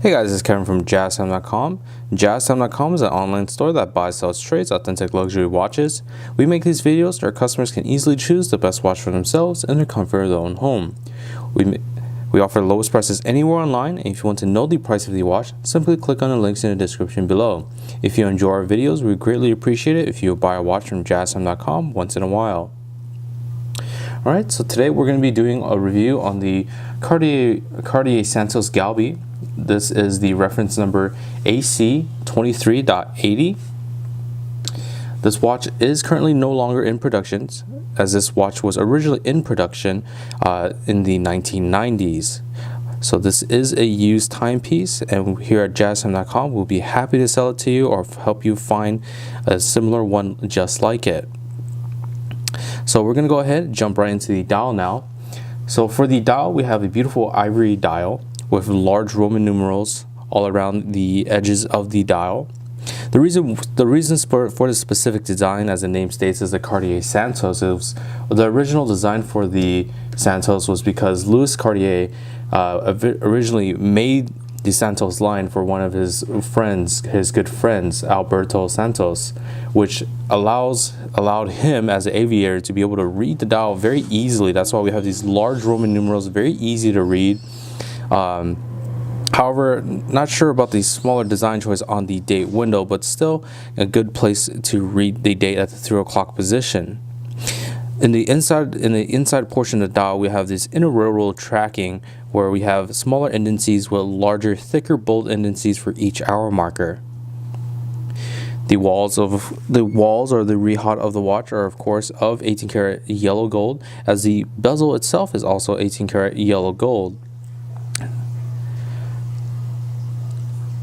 Hey guys, it's Kevin from Jaztime.com. Jaztime.com is an online store that buys, sells, trades authentic luxury watches. We make these videos so our customers can easily choose the best watch for themselves in the comfort of their own home. We offer the lowest prices anywhere online, and if you want to know the price of the watch, simply click on the links in the description below. If you enjoy our videos, we greatly appreciate it if you buy a watch from Jaztime.com once in a while. Alright, so today we're going to be doing a review on the Cartier Santos Galby. This is the reference number AC23.80. This watch is currently no longer in production, as this watch was originally in production in the 1990s. So this is a used timepiece, and here at Jaztime.com we'll be happy to sell it to you or help you find a similar one just like it. So we're going to go ahead and jump right into the dial now. So for the dial, we have a beautiful ivory dial with large Roman numerals all around the edges of the dial. The reasons for the specific design, as the name states, is the Cartier Santos. The original design for the Santos was because Louis Cartier originally made the Santos line for one of his good friends, Alberto Santos, which allowed him as an aviator to be able to read the dial very easily. That's why we have these large Roman numerals, very easy to read. However, not sure about the smaller design choice on the date window, but still a good place to read the date at the 3 o'clock position. In the inside portion of the dial, we have this inner railroad tracking, where we have smaller indices with larger, thicker, bold indices for each hour marker. The walls or the rehaut of the watch are of course of 18 karat yellow gold, as the bezel itself is also 18 karat yellow gold.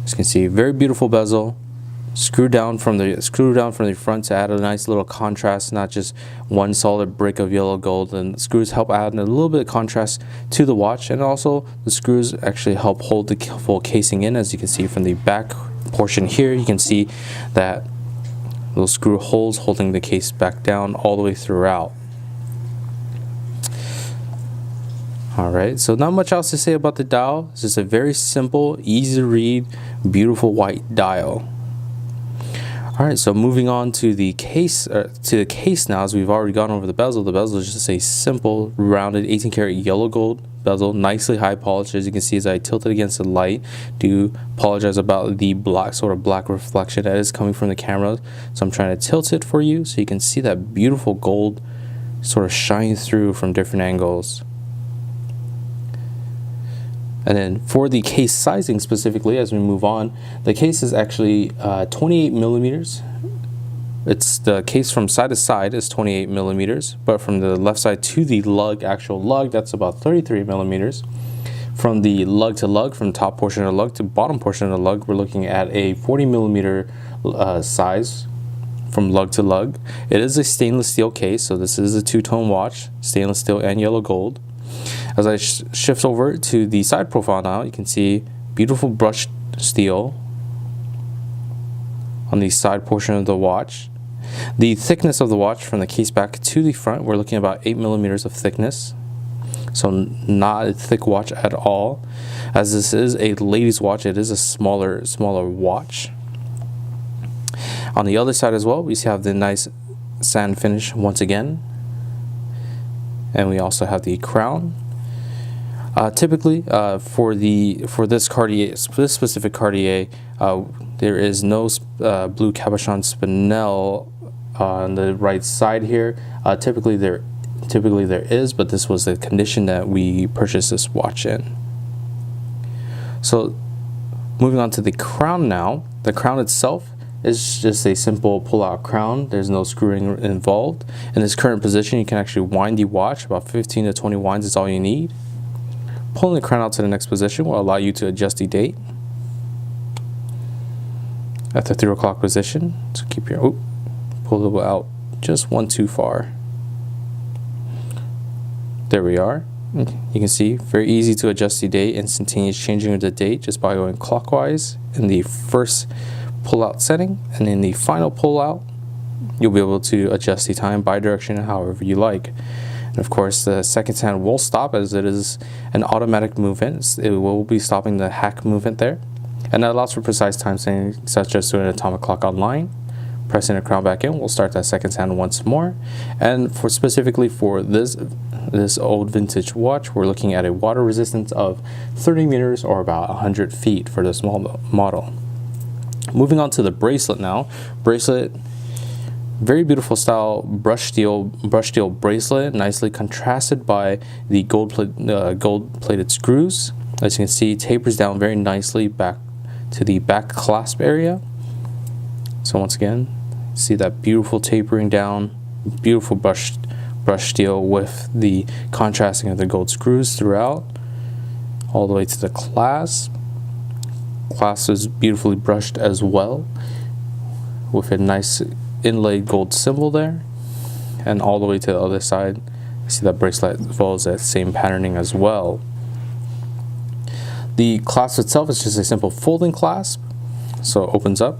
As you can see, very beautiful bezel. Screw down from the front to add a nice little contrast, not just one solid brick of yellow gold. And the screws help add a little bit of contrast to the watch, and also the screws actually help hold the full casing in. As you can see from the back portion here, you can see that little screw holes holding the case back down all the way throughout. Alright, so not much else to say about the dial. It's just a very simple, easy to read, beautiful white dial. Alright, so moving on to the case now, as we've already gone over the bezel. The bezel is just a simple, rounded 18 karat yellow gold bezel, nicely high polished. As you can see, as I tilt it against the light, do apologize about the black reflection that is coming from the camera. So I'm trying to tilt it for you so you can see that beautiful gold sort of shine through from different angles. And then for the case sizing specifically, as we move on, the case is actually 28 millimeters. It's the case from side to side is 28 millimeters, but from the left side to the lug, actual lug, that's about 33 millimeters. From the lug to lug, from top portion of the lug to bottom portion of the lug, we're looking at a 40 millimeter size from lug to lug. It is a stainless steel case, so this is a two-tone watch, stainless steel and yellow gold. As I shift over to the side profile now, you can see beautiful brushed steel on the side portion of the watch. The thickness of the watch from the case back to the front, we're looking at about 8 millimeters of thickness. So not a thick watch at all. As this is a ladies' watch, it is a smaller watch. On the other side as well, we have the nice sand finish once again. And we also have the crown. Typically, for this specific Cartier, there is no blue cabochon spinel on the right side here. Typically there is, but this was the condition that we purchased this watch in. So moving on to the crown now. The crown itself is just a simple pull-out crown. There's no screwing involved. In this current position, you can actually wind the watch. About 15 to 20 winds is all you need. Pulling the crown out to the next position will allow you to adjust the date at the 3 o'clock position. So keep your pull it out just one too far. There we are. You can see very easy to adjust the date, instantaneous changing of the date just by going clockwise in the first pull-out setting, and in the final pull-out you'll be able to adjust the time bi-direction however you like. And of course, the second hand will stop as it is an automatic movement. It will be stopping the hack movement there. And that allows for precise time setting, such as doing an atomic clock online. Pressing the crown back in, we'll start that second hand once more. And for specifically for this old vintage watch, we're looking at a water resistance of 30 meters or about 100 feet for this model. Moving on to the bracelet now. Bracelet, very beautiful style brush steel bracelet, nicely contrasted by the gold-plated screws. As you can see, tapers down very nicely back to the back clasp area. So once again, see that beautiful tapering down, beautiful brush steel with the contrasting of the gold screws throughout, all the way to the clasp. Clasp is beautifully brushed as well, with a nice inlaid gold symbol there, and all the way to the other side. See that bracelet follows that same patterning as well. The clasp itself is just a simple folding clasp, so it opens up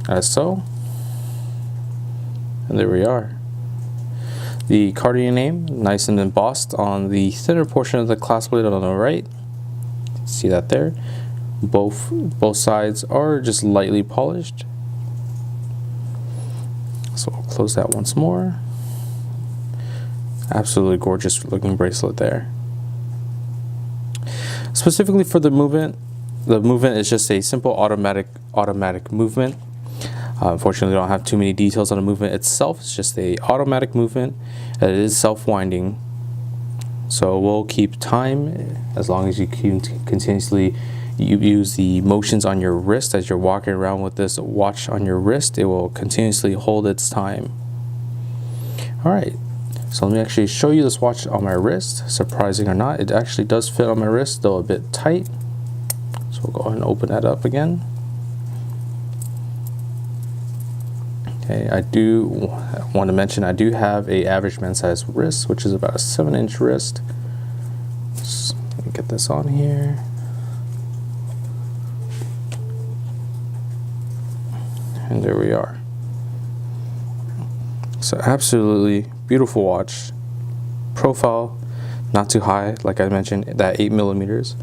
as so, and there we are. The Cartier name nice and embossed on the thinner portion of the clasp plate on the right. See that there. Both sides are just lightly polished. So I'll close that once more. Absolutely gorgeous looking bracelet there. Specifically for the movement is just a simple automatic movement. Unfortunately, I don't have too many details on the movement itself. It's just a automatic movement. It is self-winding, so we'll keep time as long as you continuously use the motions on your wrist as you're walking around with this watch on your wrist. It will continuously hold its time. All right, so let me actually show you this watch on my wrist. Surprising or not, it actually does fit on my wrist, though a bit tight. So we'll go ahead and open that up again. Okay, I do want to mention I do have a average man size wrist, which is about a 7-inch wrist. So let me get this on here. And there we are. So absolutely beautiful watch. Profile not too high, like I mentioned, that 8 millimeters.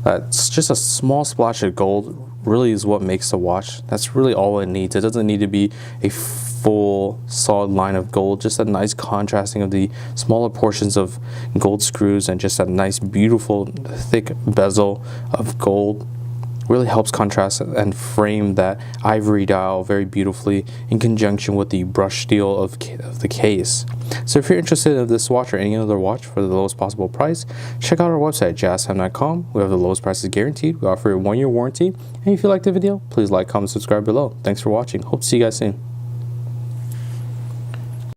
That's just a small splash of gold really is what makes the watch. That's really all it needs. It doesn't need to be a full solid line of gold, just a nice contrasting of the smaller portions of gold screws and just a nice beautiful thick bezel of gold. Really helps contrast and frame that ivory dial very beautifully in conjunction with the brush steel of the case. So if you're interested in this watch or any other watch for the lowest possible price, check out our website, jaztime.com. We have the lowest prices guaranteed. We offer a 1-year warranty. And if you liked the video, please like, comment, subscribe below. Thanks for watching. Hope to see you guys soon.